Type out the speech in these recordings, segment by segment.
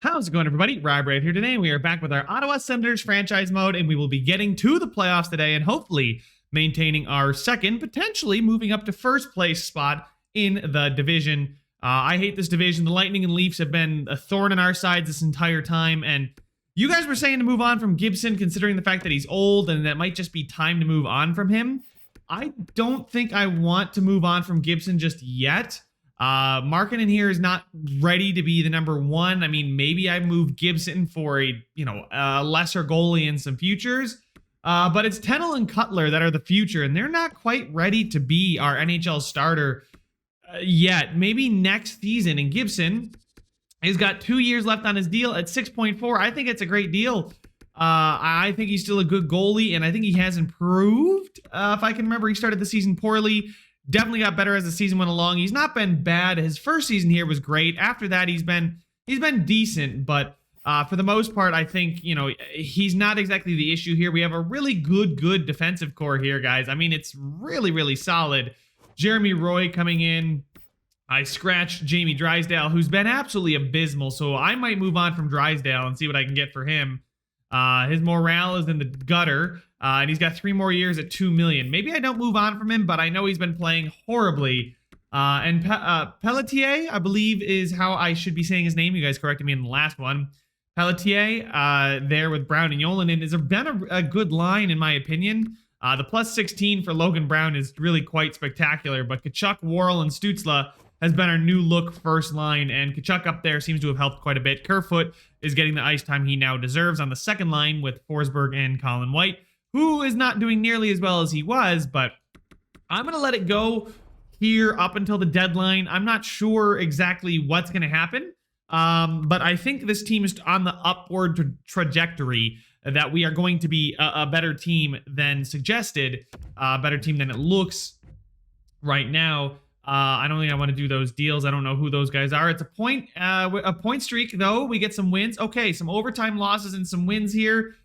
How's it going, everybody? Rob Brave here today, and we are back with our Ottawa Senators franchise mode, and we will be getting to the playoffs today and hopefully maintaining our second, potentially moving up to first place spot in the division. I hate this division. The Lightning and Leafs have been a thorn in our sides this entire time, and you guys were saying to move on from Gibson considering the fact that he's old and that might just be time to move on from him. I don't think I want to move on from Gibson just yet. Markkanen here is not ready to be the number one. I mean, maybe I move Gibson for a lesser goalie in some futures. But it's Tennell and Cutler that are the future, and they're not quite ready to be our NHL starter yet. Maybe next season. And Gibson has got 2 years left on his deal at 6.4. I think it's a great deal. I think he's still a good goalie, and I think he has improved. If I can remember, he started the season poorly. Definitely got better as the season went along. He's not been bad. His first season here was great. After that, he's been decent, but for the most part, I think, he's not exactly the issue here. We have a really good defensive core here, guys. I mean, it's really solid. Jeremy Roy coming in. I scratched Jamie Drysdale, who's been absolutely abysmal, so I might move on from Drysdale and see what I can get for him. His morale is in the gutter, and he's got 3 more years at $2 million. Maybe I don't move on from him, but I know he's been playing horribly. And Pelletier, I believe, is how I should be saying his name. You guys corrected me in the last one. Pelletier, there with Brown and Yolinen, has been a good line, in my opinion. The plus 16 for Logan Brown is really quite spectacular, but Tkachuk, Worrell, and Stützle has been our new look first line, and Tkachuk up there seems to have helped quite a bit. Kerfoot is getting the ice time he now deserves on the second line with Forsberg and Colin White, who is not doing nearly as well as he was, but I'm going to let it go here up until the deadline. I'm not sure exactly what's going to happen, but I think this team is on the upward trajectory, that we are going to be a better team than suggested, a better team than it looks right now. I don't think I want to do those deals. I don't know who those guys are. It's a point streak, though. We get some wins. Okay, some overtime losses and some wins here.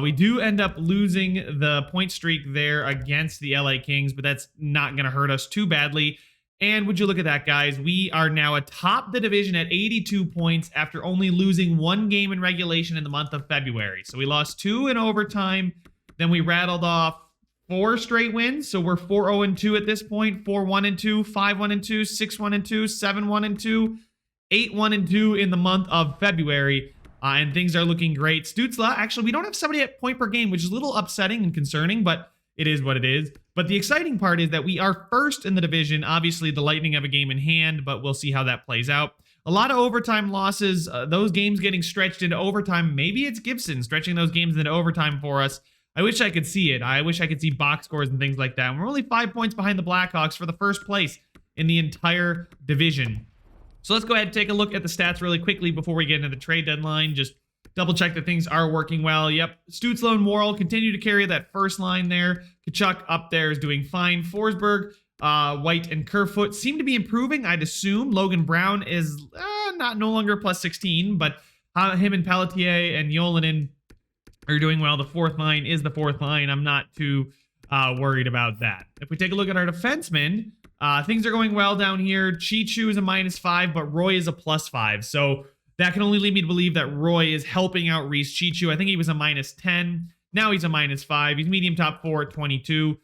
We do end up losing the point streak there against the LA Kings, but that's not going to hurt us too badly. And would you look at that, guys? We are now atop the division at 82 points after only losing 1 game in regulation in the month of February. So we lost 2 in overtime. Then we rattled off 4 straight wins, so we're 4-0-2 at this point, 4-1-2, 5-1-2, 6-1-2, 7-1-2, 8-1-2 in the month of February, and things are looking great. Stützle, actually, we don't have somebody at point per game, which is a little upsetting and concerning, but it is what it is. But the exciting part is that we are first in the division. Obviously, the Lightning have a game in hand, but we'll see how that plays out. A lot of overtime losses, those games getting stretched into overtime. Maybe it's Gibson stretching those games into overtime for us. I wish I could see it. I wish I could see box scores and things like that. And we're only 5 points behind the Blackhawks for the first place in the entire division. So let's go ahead and take a look at the stats really quickly before we get into the trade deadline. Just double check that things are working well. Yep, Stützle and Worrell continue to carry that first line there. Tkachuk up there is doing fine. Forsberg, White, and Kerfoot seem to be improving, I'd assume. Logan Brown is no longer plus 16, but him and Pelletier and Yolinen are doing well. The fourth line is the fourth line. I'm not too worried about that. If we take a look at our defensemen, things are going well down here. Chichu is a -5, but Roy is a +5. So that can only lead me to believe that Roy is helping out Reese Chichu. I think he was a -10. Now he's a -5. He's medium top 4 at 22.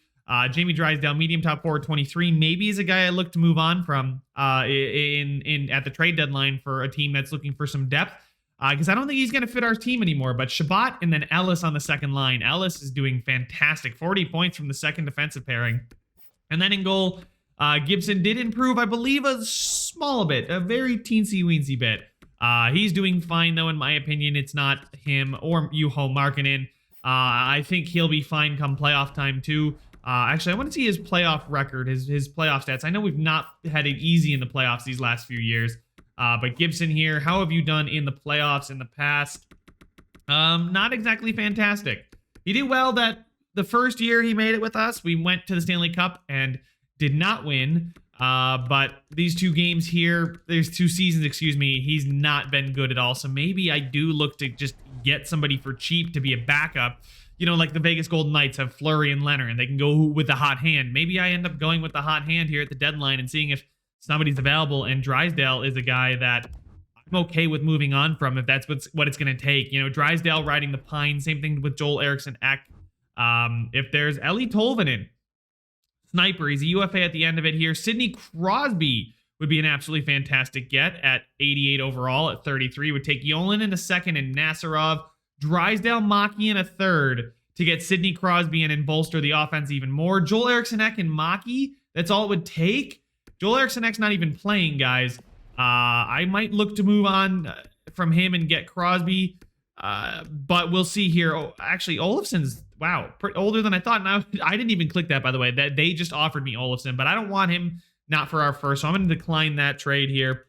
Jamie Drysdale, medium top 4 at 23. Maybe he's a guy I look to move on from at the trade deadline for a team that's looking for some depth. Because I don't think he's going to fit our team anymore. But Shabbat and then Ellis on the second line. Ellis is doing fantastic. 40 points from the second defensive pairing. And then in goal, Gibson did improve, I believe, a small bit. A very teensy-weensy bit. He's doing fine, though, in my opinion. It's not him or Juho Markkanen. I think he'll be fine come playoff time, too. Actually, I want to see his playoff record, his playoff stats. I know we've not had it easy in the playoffs these last few years. But Gibson here, how have you done in the playoffs in the past? Not exactly fantastic. He did well that the first year he made it with us, we went to the Stanley Cup and did not win. But these 2 games here, there's 2 seasons, he's not been good at all. So maybe I do look to just get somebody for cheap to be a backup. Like the Vegas Golden Knights have Fleury and Leonard, and they can go with the hot hand. Maybe I end up going with the hot hand here at the deadline and seeing if somebody's available, and Drysdale is a guy that I'm okay with moving on from if that's what it's going to take. You know, Drysdale riding the pine. Same thing with Joel Eriksson Ek. If there's Eli Tolvanen, sniper, he's a UFA at the end of it here. Sidney Crosby would be an absolutely fantastic get at 88 overall at 33. Would take Yolen in a second and Nasarov. Drysdale, Maki in a third to get Sidney Crosby in and bolster the offense even more. Joel Eriksson Ek and Maki, that's all it would take. Joel Eriksson Ek's not even playing, guys. I might look to move on from him and get Crosby, but we'll see here. Oh, actually, Olofsson's, wow, older than I thought. And I didn't even click that, by the way. That they just offered me Olofsson, but I don't want him, not for our first, so I'm going to decline that trade here.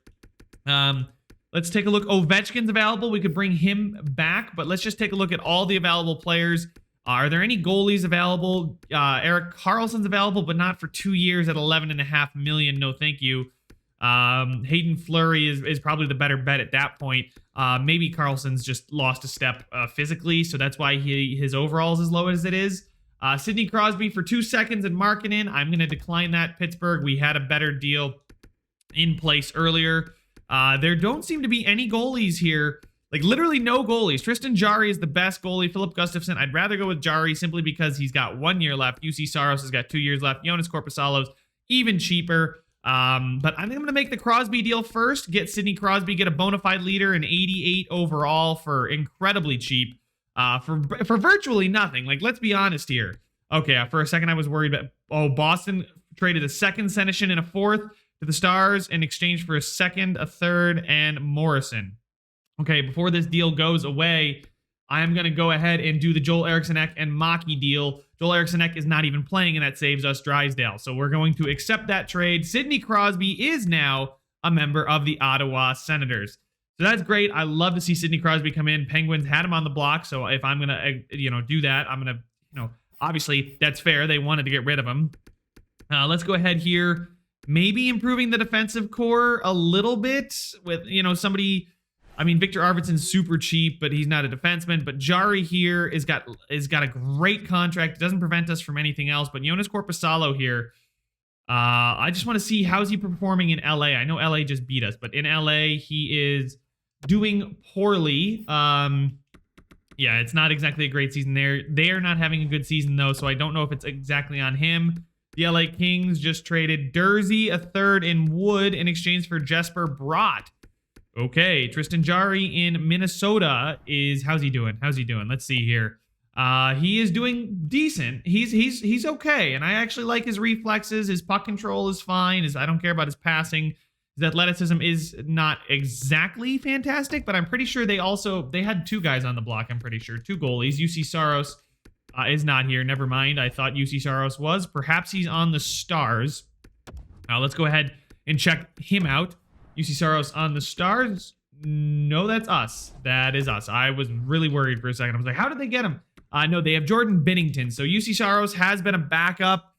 Let's take a look. Ovechkin's available. We could bring him back, but let's just take a look at all the available players. Are there any goalies available? Erik Karlsson's available, but not for 2 years at $11.5 million. No, thank you. Hayden Fleury is probably the better bet at that point. Maybe Karlsson's just lost a step physically, so that's why his overall is as low as it is. Sidney Crosby for 2 seconds and Markkanen. I'm going to decline that. Pittsburgh, we had a better deal in place earlier. There don't seem to be any goalies here. Like, literally no goalies. Tristan Jarry is the best goalie. Philip Gustafsson, I'd rather go with Jarry simply because he's got 1 year left. UC Saros has got 2 years left. Jonas Korpisalo's even cheaper. But I'm going to make the Crosby deal first. Get Sidney Crosby, get a bona fide leader, an 88 overall for incredibly cheap. For virtually nothing. Like, let's be honest here. Okay, for a second I was worried about... Oh, Boston traded a second, Senyshyn, and a fourth to the Stars in exchange for a second, a third, and Morrison. Okay, before this deal goes away, I am going to go ahead and do the Joel Eriksson Ek and Maki deal. Joel Eriksson Ek is not even playing, and that saves us Drysdale. So we're going to accept that trade. Sidney Crosby is now a member of the Ottawa Senators. So that's great. I love to see Sidney Crosby come in. Penguins had him on the block, so if I'm going to, do that, I'm going to, obviously that's fair. They wanted to get rid of him. Let's go ahead here. Maybe improving the defensive core a little bit with, somebody... I mean, Victor Arvidsson's super cheap, but he's not a defenseman. But Jarry here is got a great contract. It doesn't prevent us from anything else. But Jonas Korpisalo here, I just want to see how's he performing in LA. I know LA just beat us, but in LA he is doing poorly. Yeah, it's not exactly a great season there. They are not having a good season though, so I don't know if it's exactly on him. The LA Kings just traded Dursey, a third, and Wood in exchange for Jesper Bratt. Okay, Tristan Jarry in Minnesota is... How's he doing? Let's see here. He is doing decent. He's okay, and I actually like his reflexes. His puck control is fine. I don't care about his passing. His athleticism is not exactly fantastic, but I'm pretty sure they had 2 guys on the block, I'm pretty sure. 2 goalies. UC Saros is not here. Never mind. I thought UC Saros was. Perhaps he's on the Stars. Let's go ahead and check him out. UC Saros on the Stars? No, that's us. That is us. I was really worried for a second. I was like, how did they get him? No, they have Jordan Binnington. So UC Saros has been a backup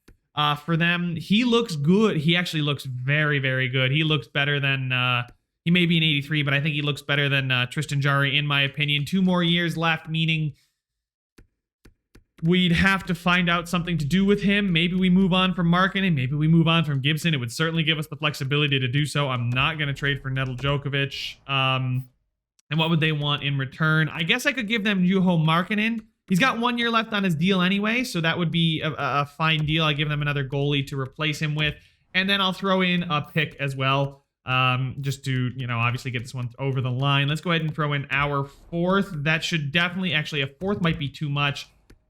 for them. He looks good. He actually looks very, very good. He looks better than... he may be an 83, but I think he looks better than Tristan Jarry, in my opinion. 2 more years left, meaning... we'd have to find out something to do with him. Maybe we move on from Markkanen. Maybe we move on from Gibson. It would certainly give us the flexibility to do so. I'm not going to trade for Nedeljkovic. And what would they want in return? I guess I could give them Juho Markkanen. He's got 1 year left on his deal anyway, so that would be a fine deal. I give them another goalie to replace him with. And then I'll throw in a pick as well, just to, obviously get this one over the line. Let's go ahead and throw in our 4th. That should definitely... Actually, a 4th might be too much.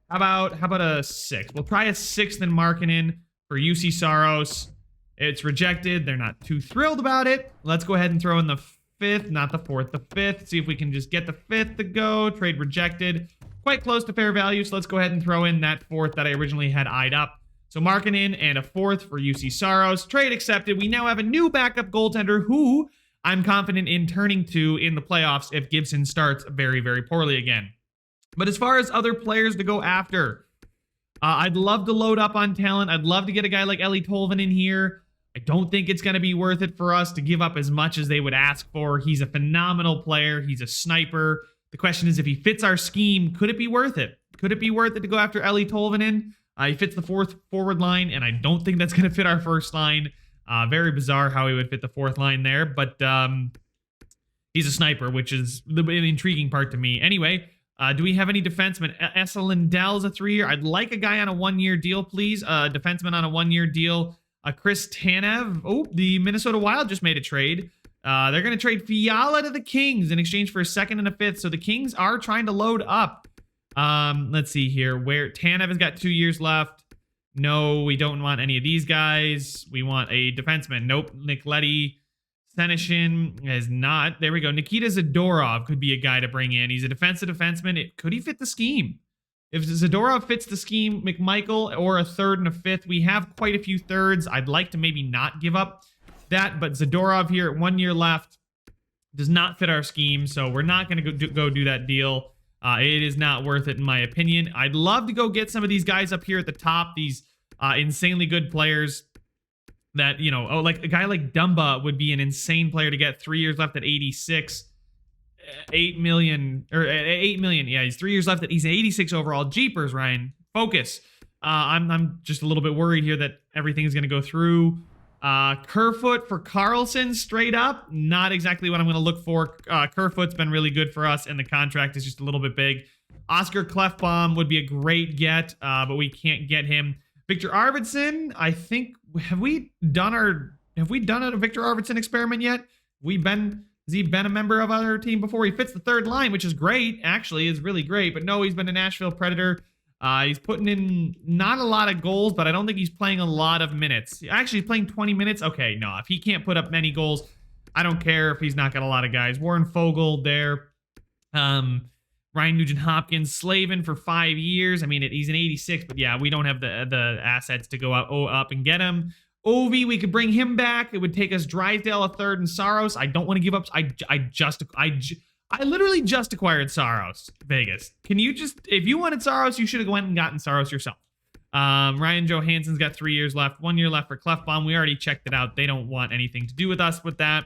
How about a 6th? We'll try a 6th in Markkanen for UC Saros. It's rejected. They're not too thrilled about it. Let's go ahead and throw in the 5th, not the 4th, the 5th. See if we can just get the 5th to go. Trade rejected. Quite close to fair value, so let's go ahead and throw in that 4th that I originally had eyed up. So Markkanen and a 4th for UC Saros. Trade accepted. We now have a new backup goaltender who I'm confident in turning to in the playoffs if Gibson starts very, very poorly again. But as far as other players to go after, I'd love to load up on talent. I'd love to get a guy like Eli Tolvanen in here. I don't think it's going to be worth it for us to give up as much as they would ask for. He's a phenomenal player. He's a sniper. The question is, if he fits our scheme, could it be worth it? Could it be worth it to go after Eli Tolvanen? He fits the 4th forward line, and I don't think that's going to fit our first line. Very bizarre how he would fit the 4th line there. But He's a sniper, which is the intriguing part to me. Anyway, do we have any defensemen? Esa Lindell's a 3-year. I'd like a guy on a 1-year deal, please. Defenseman on a 1-year deal. Chris Tanev. Oh, the Minnesota Wild just made a trade. They're going to trade Fiala to the Kings in exchange for a 2nd and a 5th. So the Kings are trying to load up. Let's see here. Where Tanev has got 2 years left. No, we don't want any of these guys. We want a defenseman. Nope. Nick Leddy. Senishin is not. There we go. Nikita Zadorov could be a guy to bring in. He's a defensive defenseman. Could he fit the scheme? If Zadorov fits the scheme, McMichael or a 3rd and a 5th. We have quite a few 3rds. I'd like to maybe not give up that, but Zadorov here at 1 year left does not fit our scheme, so we're not going to go do that deal. It is not worth it in my opinion. I'd love to go get some of these guys up here at the top, these insanely good players that, you know, like a guy like Dumba would be an insane player to get. 3 years left at 86. 8 million. Yeah, he's 3 years left. He's 86 overall. Jeepers, Ryan. Focus. I'm just a little bit worried here that everything is going to go through. Kerfoot for Carlson, straight up. Not exactly what I'm going to look for. Kerfoot's been really good for us, and the contract is just a little bit big. Oscar Clefbaum would be a great get, but we can't get him. Victor Arvidsson, I think, have we done a Victor Arvidsson experiment yet? Has he been a member of our team before? He fits the 3rd line, which is great, actually, is really great. But no, he's been a Nashville Predator. He's putting in not a lot of goals, but I don't think he's playing a lot of minutes. Actually, he's playing 20 minutes. Okay, no, if he can't put up many goals, I don't care if he's not got a lot of guys. Warren Fogle there. Ryan Nugent-Hopkins, Slavin for 5 years. I mean, he's an 86, but yeah, we don't have the assets to go up and get him. Ovi, we could bring him back. It would take us Drysdale a 3rd and Saros. I don't want to give up. I literally just acquired Saros, Vegas. Can you just, if you wanted Saros, you should have went and gotten Saros yourself. Ryan Johansson's got 3 years left, 1 year left for Clefbaum. We already checked it out. They don't want anything to do with us with that.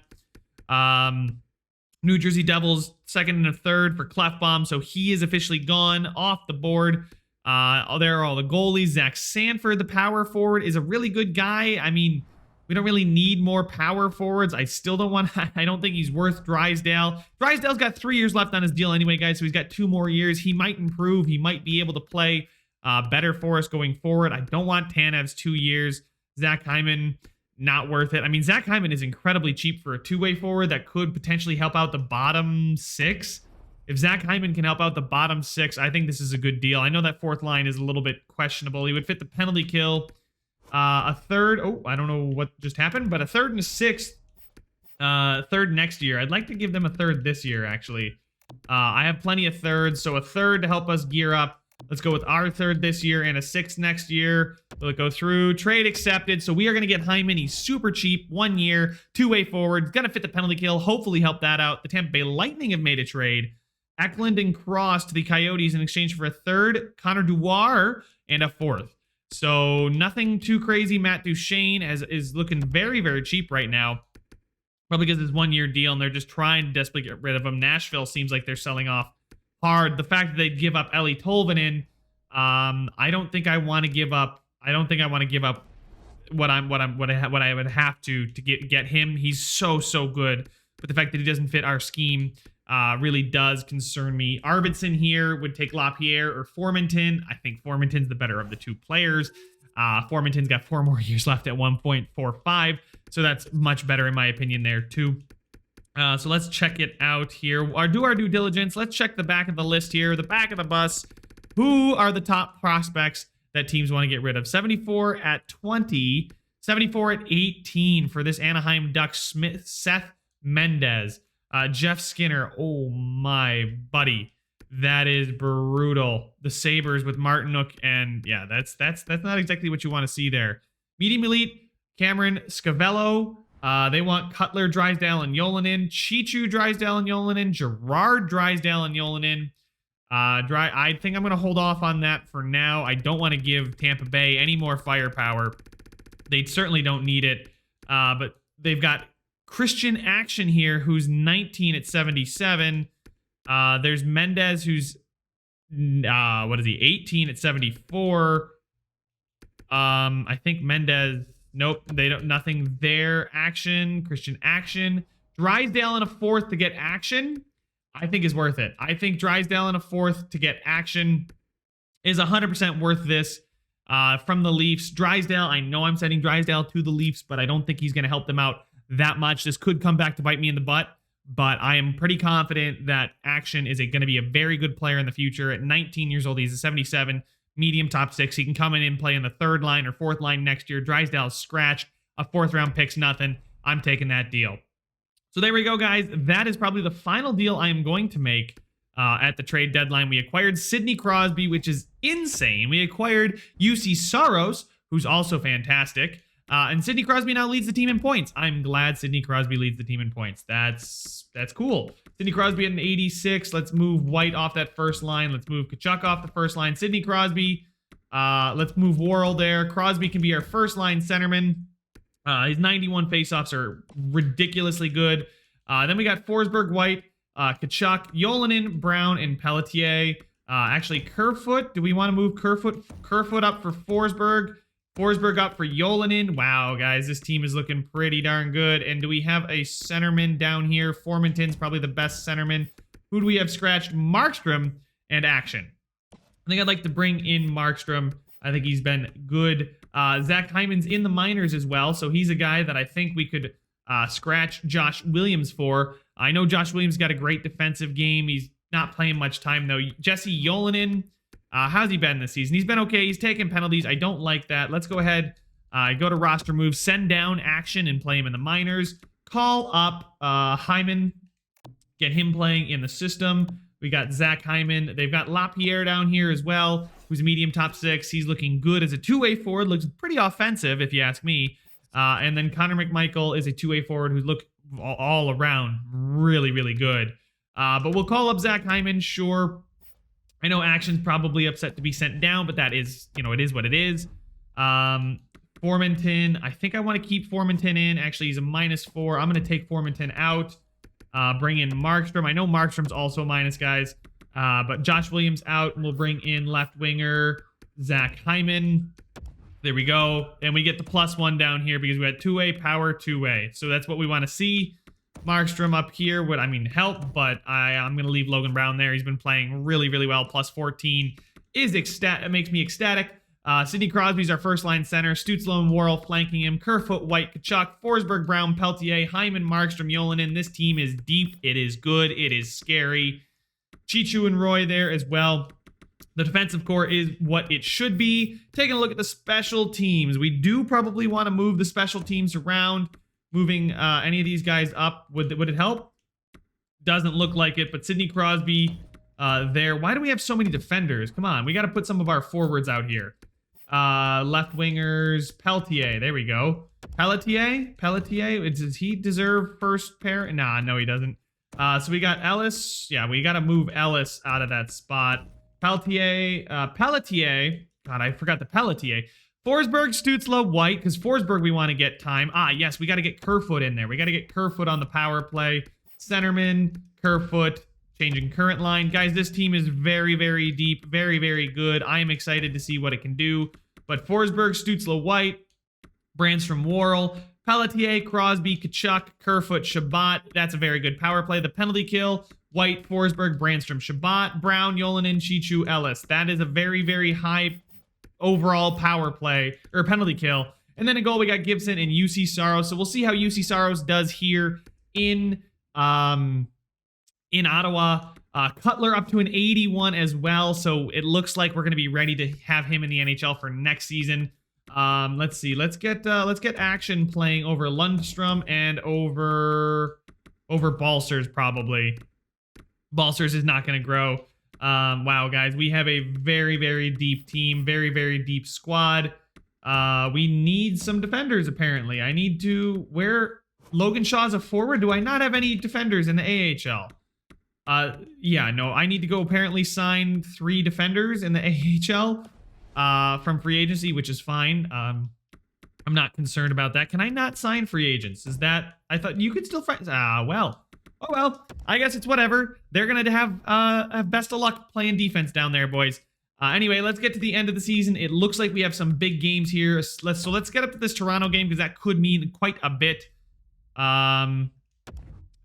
New Jersey Devils, 2nd and a 3rd for Clefbaum. So he is officially gone off the board. There are all the goalies. Zach Sanford, the power forward, is a really good guy. I mean, we don't really need more power forwards. I still don't want, I don't think he's worth Drysdale. Drysdale's got 3 years left on his deal anyway, guys, so he's got 2 more years. He might improve. He might be able to play better for us going forward. I don't want Tanev's 2 years. Zach Hyman, not worth it. I mean, Zach Hyman is incredibly cheap for a 2-way forward that could potentially help out the bottom 6. If Zach Hyman can help out the bottom 6, I think this is a good deal. I know that 4th line is a little bit questionable. He would fit the penalty kill. A 3rd. Oh, I don't know what just happened, but a 3rd and a 6th. 3rd next year. I'd like to give them a 3rd this year, actually. I have plenty of 3rds, so a 3rd to help us gear up. Let's go with our 3rd this year and a 6th next year. Will it go through? Trade accepted. So we are going to get Hyman. He's super cheap. 1 year, 2-way forward. Going to fit the penalty kill. Hopefully help that out. The Tampa Bay Lightning have made a trade. Eklund and Cross to the Coyotes in exchange for a 3rd, Connor Dewar, and a 4th. So nothing too crazy. Matt Duchene is looking very, very cheap right now. Probably because it's 1 year deal and they're just trying to desperately get rid of him. Nashville seems like they're selling off hard. The fact that they'd give up Ellie Tolvanen, I don't think I want to give up. I don't think I want to give up what I would have to get him. He's so good. But the fact that he doesn't fit our scheme really does concern me. Arvidsson here would take LaPierre or Formanton. I think Formanton's the better of the 2 players. Formanton's got 4 more years left at 1.45, so that's much better in my opinion there too. So let's check it out here. Do our due diligence. Let's check the back of the list here, the back of the bus. Who are the top prospects that teams want to get rid of? 74 at 20, 74 at 18 for this Anaheim Ducks. Seth Mendez. Jeff Skinner, oh my buddy, that is brutal. The Sabres with Martinook, and yeah, that's not exactly what you want to see there. Medium elite, Cameron Scavello. They want Cutler, Drysdale, and Yolonen. Chichu, Drysdale, and Yolonen. Gerard, Drysdale, and Yolonen. I think I'm going to hold off on that for now. I don't want to give Tampa Bay any more firepower. They certainly don't need it, but they've got Christian Action here, who's 19 at 77. There's Mendez, who's 18 at 74. I think Mendez. Nope, they don't. Nothing there. Christian Action. Drysdale in a fourth to get action, I think is worth it. I think Drysdale in a fourth to get action is 100% worth this from the Leafs. Drysdale, I know I'm sending Drysdale to the Leafs, but I don't think he's going to help them out that much. This could come back to bite me in the butt, but I am pretty confident that action is going to be a very good player in the future. At 19 years old, he's a 77, medium top six. He can come in and play in the third line or fourth line next year. Drysdale's scratched. A fourth round pick's nothing. I'm taking that deal. So there we go, guys. That is probably the final deal I am going to make at the trade deadline. We acquired Sidney Crosby, which is insane. We acquired UC Saros, who's also fantastic. And Sidney Crosby now leads the team in points. I'm glad Sidney Crosby leads the team in points. That's cool. Sidney Crosby at an 86. Let's move White off that first line. Let's move Tkachuk off the first line. Sidney Crosby. Let's move Worrell there. Crosby can be our first line centerman. His 91 faceoffs are ridiculously good. Then we got Forsberg, White, Tkachuk, Yolonen, Brown, and Pelletier. Actually, Kerfoot. Do we want to move Kerfoot up for Forsberg? Forsberg up for Yolonen. Wow, guys, this team is looking pretty darn good. And do we have a centerman down here? Formanton's probably the best centerman. Who do we have scratched? Markstrom and action. I think I'd like to bring in Markstrom. I think he's been good. Zach Hyman's in the minors as well, so he's a guy that I think we could scratch Josh Williams for. I know Josh Williams got a great defensive game. He's not playing much time, though. Jesse Yolonen, how's he been this season? He's been okay. He's taking penalties. I don't like that. Let's go ahead, go to roster moves, send down action and play him in the minors. Call up Hyman, get him playing in the system. We got Zach Hyman. They've got LaPierre down here as well, who's a medium top six. He's looking good as a two-way forward. Looks pretty offensive, if you ask me. And then Connor McMichael is a two-way forward who look all around really, really good. But we'll call up Zach Hyman, sure. I know action's probably upset to be sent down, but that is, it is what it is. Formanton, I think I want to keep Formanton in. Actually, he's a -4. I'm going to take Formanton out. Bring in Markstrom. I know Markstrom's also a minus, guys. But Josh Williams out, and we'll bring in left winger Zach Hyman. There we go. And we get the +1 down here because we had two-way, power, two-way. So that's what we want to see. Markstrom up here would, help, but I'm going to leave Logan Brown there. He's been playing really, really well. +14 is it makes me ecstatic. Sidney Crosby's our first-line center. Stützle and Worrell flanking him. Kerfoot, White, Tkachuk, Forsberg, Brown, Pelletier, Hyman, Markstrom, Yolonen. This team is deep. It is good. It is scary. Chichu and Roy there as well. The defensive core is what it should be. Taking a look at the special teams. We do probably want to move the special teams around. Moving any of these guys up, would it help? Doesn't look like it, but Sidney Crosby there. Why do we have so many defenders? Come on, we got to put some of our forwards out here. Left wingers, Pelletier. There we go. Pelletier? Does he deserve first pair? Nah, no, he doesn't. So we got Ellis. Yeah, we got to move Ellis out of that spot. Pelletier. God, I forgot the Pelletier. Forsberg, Stützle, White, because Forsberg we want to get time. Yes, we got to get Kerfoot in there. We got to get Kerfoot on the power play. Centerman, Kerfoot, changing current line. Guys, this team is very, very deep, very, very good. I am excited to see what it can do. But Forsberg, Stützle, White, Brandstrom, Worrell, Pelletier, Crosby, Tkachuk, Kerfoot, Shabbat. That's a very good power play. The penalty kill, White, Forsberg, Brandstrom, Shabbat, Brown, Yolonen, Chichu, Ellis. That is a very, very high overall power play or penalty kill. And then a goal, we got Gibson and UC Saros. So we'll see how UC Saros does here in Ottawa. Cutler up to an 81 as well. So it looks like we're going to be ready to have him in the NHL for next season. Let's see. Let's get action playing over Lundstrom and over Balcers probably. Balcers is not going to grow. Wow, guys, we have a very, very deep team, very, very deep squad. We need some defenders, apparently. I need to... Where... Logan Shaw's a forward? Do I not have any defenders in the AHL? Yeah, no, I need to go apparently sign 3 defenders in the AHL from free agency, which is fine. I'm not concerned about that. Can I not sign free agents? Is that... I thought you could still find... well... Oh, well, I guess it's whatever. They're going to have best of luck playing defense down there, boys. Anyway, let's get to the end of the season. It looks like we have some big games here. Let's get up to this Toronto game because that could mean quite a bit.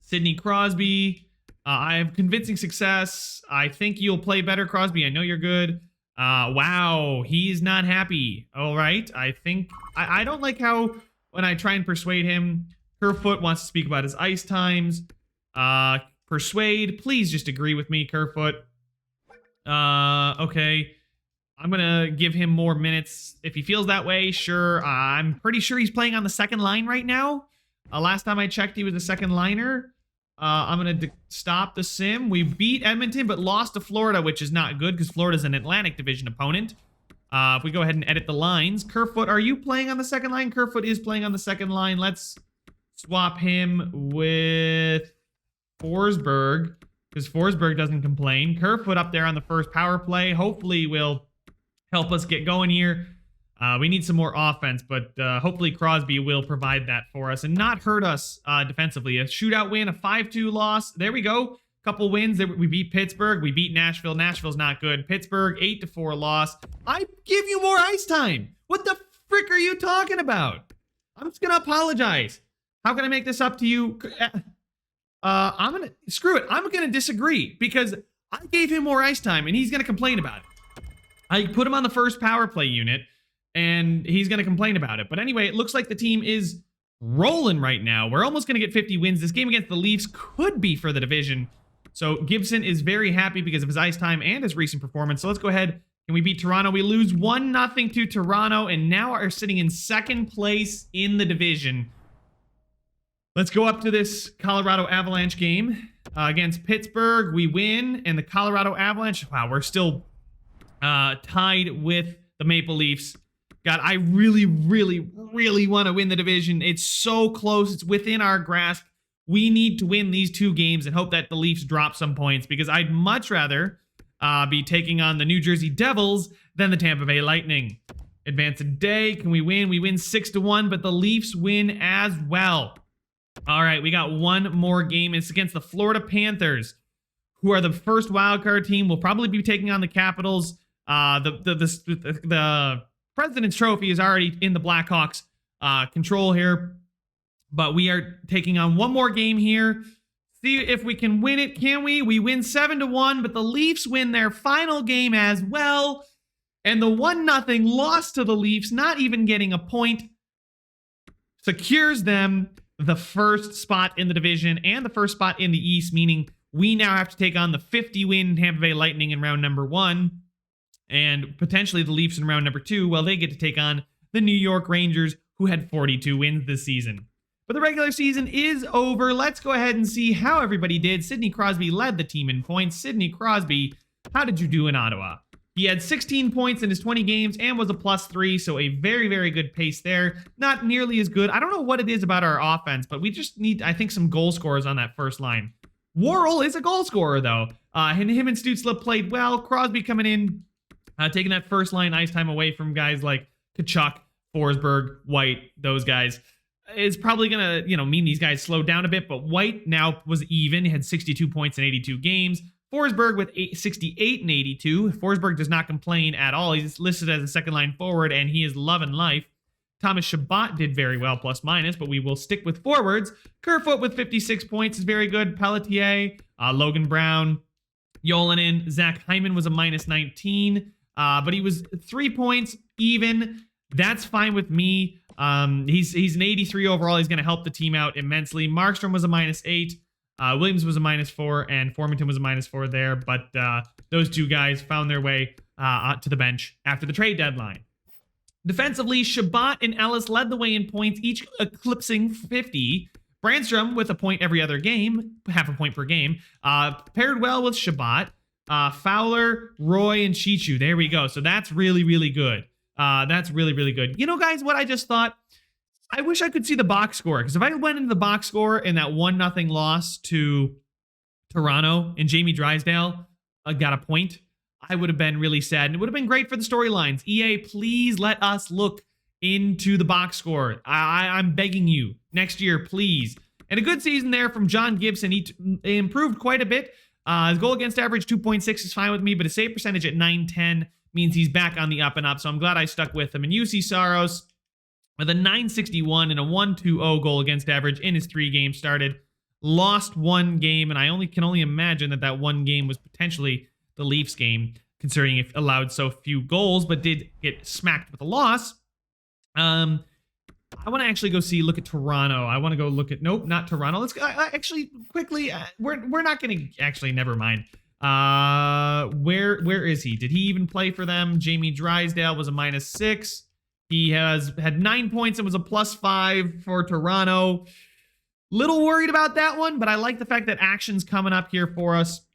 Sidney Crosby. I have convincing success. I think you'll play better, Crosby. I know you're good. Wow, he's not happy. All right, I think I don't like how when I try and persuade him, Kerfoot wants to speak about his ice times. Persuade, please just agree with me, Kerfoot. Okay. I'm gonna give him more minutes if he feels that way. Sure, I'm pretty sure he's playing on the second line right now. Last time I checked, he was a second liner. I'm gonna stop the sim. We beat Edmonton, but lost to Florida, which is not good because Florida's an Atlantic Division opponent. If we go ahead and edit the lines, Kerfoot, are you playing on the second line? Kerfoot is playing on the second line. Let's swap him with Forsberg because Forsberg doesn't complain. Kerfoot up there on the first power play. Hopefully will help us get going here. We need some more offense, but hopefully Crosby will provide that for us and not hurt us defensively. A shootout win, a 5-2 loss. There we go. Couple wins. We beat Pittsburgh. We beat Nashville. Nashville's not good. Pittsburgh, 8-4 loss. I give you more ice time. What the frick are you talking about? I'm just going to apologize. How can I make this up to you? Screw it. I'm going to disagree because I gave him more ice time and he's going to complain about it. I put him on the first power play unit, and he's going to complain about it. But anyway, it looks like the team is rolling right now. We're almost going to get 50 wins. This game against the Leafs could be for the division. So Gibson is very happy because of his ice time and his recent performance. So let's go ahead. Can we beat Toronto? We lose 1-0 to Toronto, and now are sitting in second place in the division. Let's go up to this Colorado Avalanche game against Pittsburgh. We win, and the Colorado Avalanche, wow, we're still tied with the Maple Leafs. God, I really, really, really want to win the division. It's so close. It's within our grasp. We need to win these two games and hope that the Leafs drop some points because I'd much rather be taking on the New Jersey Devils than the Tampa Bay Lightning. Advance a day. Can we win? We win 6-1, but the Leafs win as well. All right, we got one more game. It's against the Florida Panthers, who are the first wildcard team. We'll probably be taking on the Capitals. The President's Trophy is already in the Blackhawks' control here, but we are taking on one more game here. See if we can win it. Can we? We win 7-1, but the Leafs win their final game as well, and the 1-0 loss to the Leafs, not even getting a point, secures them the first spot in the division and the first spot in the East, meaning we now have to take on the 50-win Tampa Bay Lightning in round number 1. And potentially the Leafs in round number 2, well, they get to take on the New York Rangers, who had 42 wins this season. But the regular season is over. Let's go ahead and see how everybody did. Sidney Crosby led the team in points. Sidney Crosby, how did you do in Ottawa? He had 16 points in his 20 games and was a +3, so a very, very good pace there. Not nearly as good. I don't know what it is about our offense, but we just need, I think, some goal scorers on that first line. Worrell is a goal scorer, though. And him and Stützle played well. Crosby coming in, taking that first line ice time away from guys like Tkachuk, Forsberg, White, those guys. It's probably going to, mean these guys slowed down a bit, but White now was even. He had 62 points in 82 games. Forsberg with 68 and 82. Forsberg does not complain at all. He's listed as a second line forward, and he is loving life. Thomas Chabot did very well, plus minus, but we will stick with forwards. Kerfoot with 56 points is very good. Pelletier, Logan Brown, Yolanen, Zach Hyman was a -19, but he was 3 points even. That's fine with me. He's an 83 overall. He's going to help the team out immensely. Markstrom was a -8. Williams was a -4, and Formanton was a -4 there, but those two guys found their way to the bench after the trade deadline. Defensively, Chabot and Ellis led the way in points, each eclipsing 50. Brandstrom with a point every other game, half a point per game, paired well with Chabot. Fowler, Roy, and Chichu. There we go. So that's really, really good. That's really, really good. You know, guys, what I just thought? I wish I could see the box score, because if I went into the box score in that 1-0 loss to Toronto and Jamie Drysdale got a point, I would have been really sad. And it would have been great for the storylines. EA, please let us look into the box score. I'm begging you. Next year, please. And a good season there from John Gibson. He improved quite a bit. His goal against average 2.6 is fine with me, but his save percentage at 910 means he's back on the up and up. So I'm glad I stuck with him. And UC Saros with a 961 and a 1.20 goal against average in his 3 games started. lost one game, and I can only imagine that one game was potentially the Leafs game, considering it allowed so few goals, but did get smacked with a loss. I want to actually go look at Toronto. I want to go look at, nope, not Toronto. Let's go, actually, quickly, we're not going to, actually, never mind. Where is he? Did he even play for them? Jamie Drysdale was a -6. He had 9 points and was a +5 for Toronto. Little worried about that one, but I like the fact that Action's coming up here for us.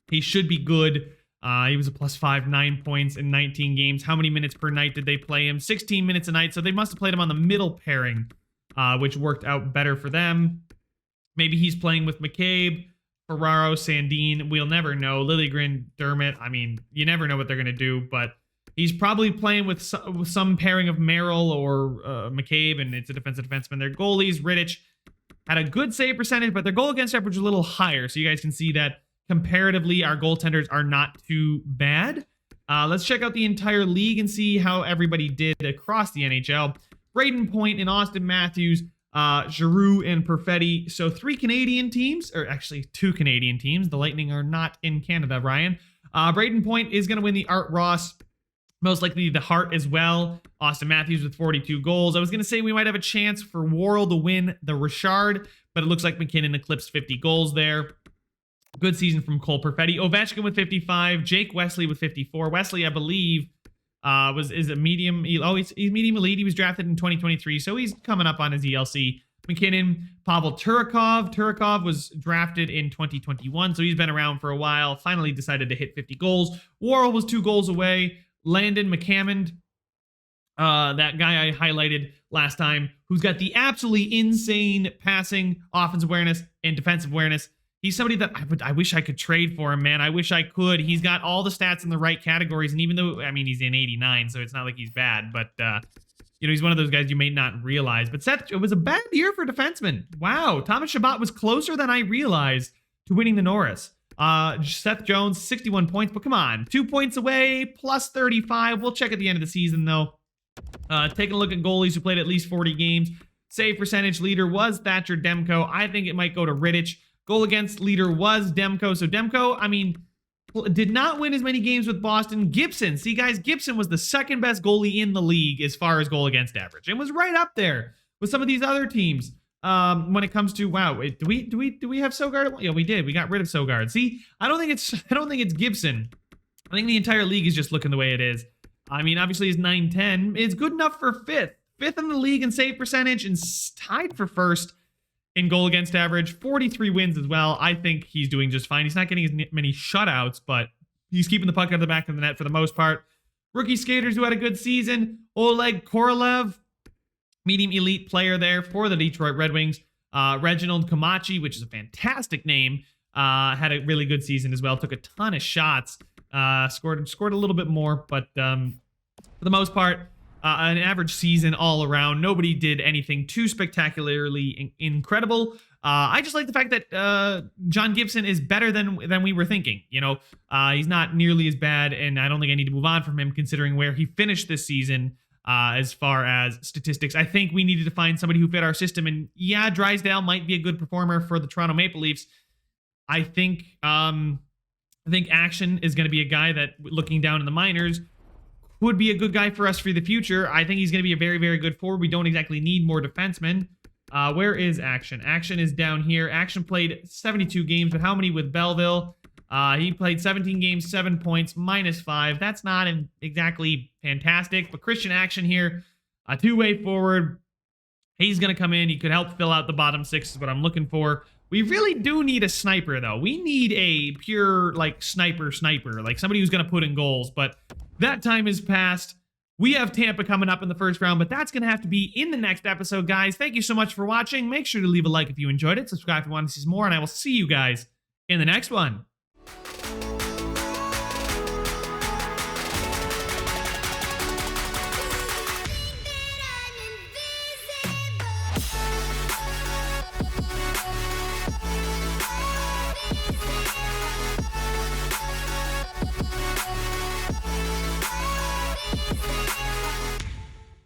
He should be good. He was a +5, 9 points in 19 games. How many minutes per night did they play him? 16 minutes a night, so they must have played him on the middle pairing, which worked out better for them. Maybe he's playing with McCabe, Ferraro, Sandin. We'll never know. Liljegren, Dermott. I mean, you never know what they're going to do, but he's probably playing with some pairing of Merrill or McCabe, and it's a defensive defenseman. Their goalies, Rittich, had a good save percentage, but their goal against average was a little higher, so you guys can see that comparatively, our goaltenders are not too bad. Let's check out the entire league and see how everybody did across the NHL. Braden Point and Austin Matthews, Giroux and Perfetti. So 3 Canadian teams, or actually 2 Canadian teams. The Lightning are not in Canada, Ryan. Braden Point is going to win the Art Ross. Most likely the Hart as well. Austin Matthews with 42 goals. I was going to say we might have a chance for Worrell to win the Richard, but it looks like McKinnon eclipsed 50 goals there. Good season from Cole Perfetti. Ovechkin with 55. Jake Wesley with 54. Wesley, I believe, is a medium. He's medium elite. He was drafted in 2023, so he's coming up on his ELC. McKinnon, Pavel Turakov. Turakov was drafted in 2021, so he's been around for a while. Finally decided to hit 50 goals. Worrell was 2 goals away. Landon Mccammond, that guy I highlighted last time, who's got the absolutely insane passing, offensive awareness, and defensive awareness. He's somebody that I wish I could trade for him, man. I wish I could. He's got all the stats in the right categories, and even though, I mean, he's in 89, so it's not like he's bad, but, he's one of those guys you may not realize. But Seth, it was a bad year for defensemen. Wow, Thomas Chabot was closer than I realized to winning the Norris. Seth Jones, 61 points, but come on, 2 points away, +35. We'll check at the end of the season, though. Taking a look at goalies who played at least 40 games. Save percentage leader was Thatcher Demko. I think it might go to Rittich. Goal against leader was Demko. So Demko, I mean, did not win as many games with Boston. Gibson, see guys, Gibson was the second best goalie in the league as far as goal against average, and was right up there with some of these other teams. When it comes to, wow, wait, do we have Sogard? Yeah, we did. We got rid of Sogard. See, I don't think it's Gibson. I think the entire league is just looking the way it is. I mean, obviously his 9-10 is good enough for fifth in the league in save percentage, and tied for first in goal against average, 43 wins as well. I think he's doing just fine. He's not getting as many shutouts, but he's keeping the puck out of the back of the net for the most part. Rookie skaters who had a good season. Oleg Korolev, medium elite player there for the Detroit Red Wings. Reginald Kamachi, which is a fantastic name, had a really good season as well. Took a ton of shots. Scored a little bit more, but for the most part, an average season all around. Nobody did anything too spectacularly incredible. I just like the fact that John Gibson is better than we were thinking. He's not nearly as bad, and I don't think I need to move on from him considering where he finished this season as far as statistics. I think we needed to find somebody who fit our system, and yeah, Drysdale might be a good performer for the Toronto Maple Leafs. I think Action is going to be a guy that, looking down in the minors, would be a good guy for us for the future. I think he's going to be a very, very good forward. We don't exactly need more defensemen. Where is Action? Action is down here. Action played 72 games, but how many with Belleville? He played 17 games, 7 points, -5. That's not exactly fantastic, but Christian Action here, a two-way forward. He's going to come in. He could help fill out the bottom six is what I'm looking for. We really do need a sniper, though. We need a pure, sniper, like somebody who's going to put in goals, but that time is past. We have Tampa coming up in the first round, but that's going to have to be in the next episode, guys. Thank you so much for watching. Make sure to leave a like if you enjoyed it. Subscribe if you want to see some more, and I will see you guys in the next one.